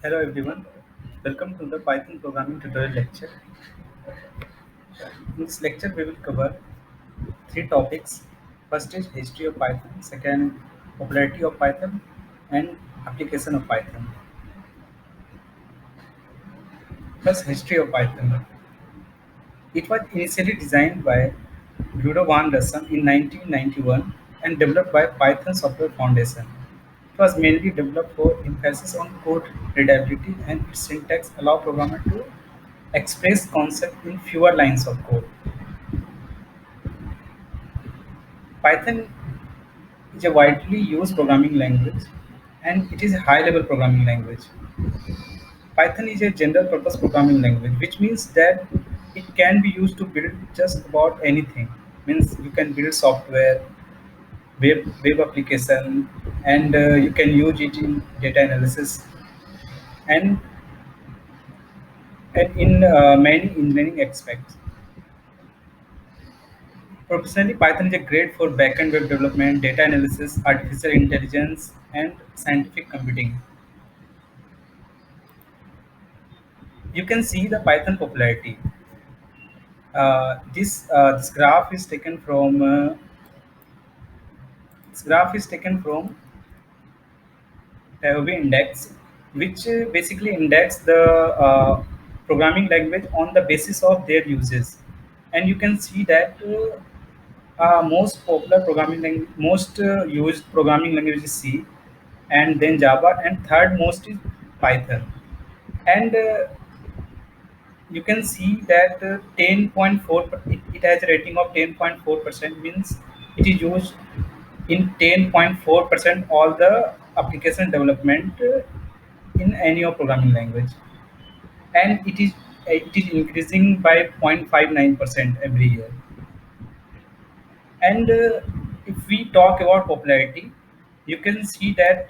Hello everyone, welcome to the Python programming tutorial lecture. In this lecture we will cover three topics. First is history of Python, second popularity of Python and application of Python. First, history of Python. It was initially designed by Ludo van Rossum in 1991 and developed by Python Software Foundation. It was mainly developed for emphasis on code readability and its syntax allow programmer to express concept in fewer lines of code. Python is a widely used programming language and it is a high level programming language. Python is a general purpose programming language, which means that it can be used to build just about anything. Means you can build software, web application, and you can use it in data analysis and in many engineering aspects. Professionally, Python is a great for backend web development, data analysis, artificial intelligence, and scientific computing. You can see the Python popularity. This graph is taken from Tahoe Index, which basically index the programming language on the basis of their uses, and you can see that most used programming language is C, and then Java, and third most is Python, and you can see that 10.4 it has a rating of 10.4%, means it is used in 10.4% all the application development in any of programming language, and it is increasing by 0.59% every year. And if we talk about popularity, you can see that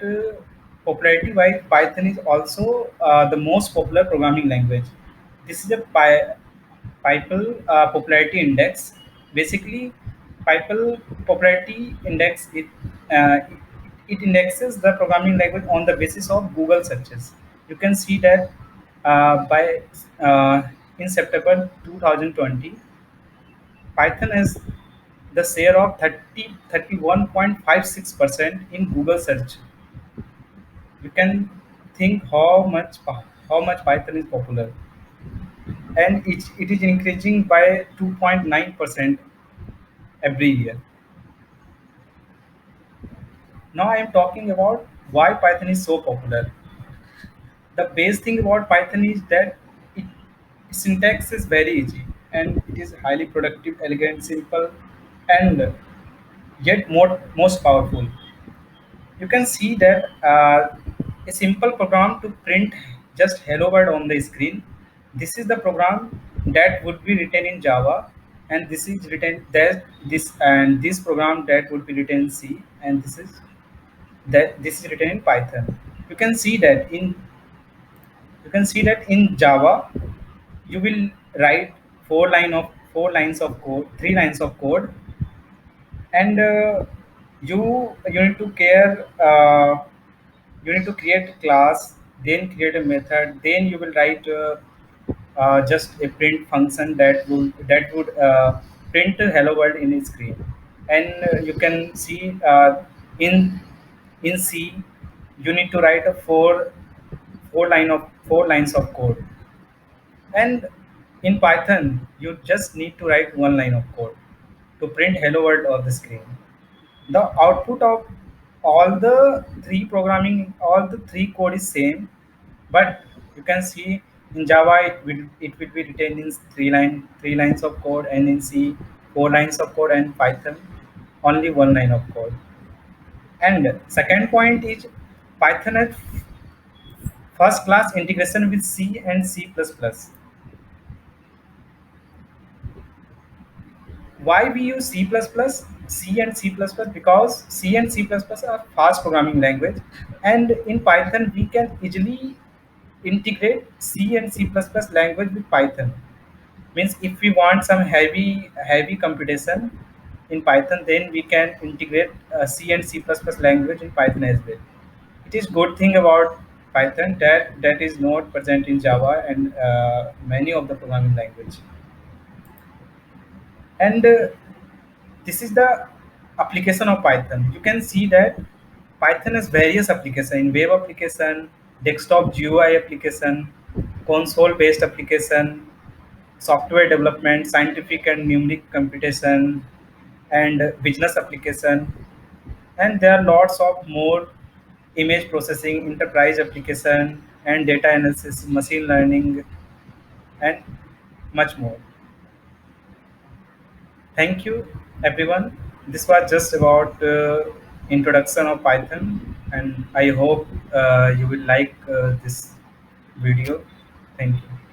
popularity wise Python is also the most popular programming language. This is a Pipel popularity index. Basically, Pipel popularity index it indexes the programming language on the basis of Google searches. You can see that by in September 2020, Python has the share of 31.56% in Google search. You can think how much Python is popular, and it is increasing by 2.9% every year. Now I am talking about why Python is so popular. The base thing about Python is that it, syntax is very easy and it is highly productive, elegant, simple, and yet most powerful. You can see that a simple program to print just hello world on the screen. This is the program that would be written in Java, and this program that would be written in C, and this is written in Python. You can see that in Java you will write four lines of code, three lines of code, and you need to care. You need to create a class, then create a method, then you will write just a print function that would print hello world in a screen. And you can see in C you need to write a four lines of code, and in Python you just need to write one line of code to print hello world on the screen. The output of all the three code is same, but you can see in Java it will be written in three lines of code, and in C four lines of code, and Python only one line of code. And second point is Python has first class integration with C and C++. Why we use C and C++? Because C and C++ are fast programming language, and in Python we can easily integrate C and C++ language with Python. Means if we want some heavy computation in Python, then we can integrate C and C++ language in Python as well. It is good thing about Python that is not present in Java and many of the programming language. And this is the application of Python. You can see that Python has various application: web application, desktop GUI application, console based application, software development, scientific and numeric computation, and business application. And there are lots of more: image processing, enterprise application, and data analysis, machine learning, and much more. Thank you, everyone. This was just about introduction of Python, and I hope you will like this video. Thank you.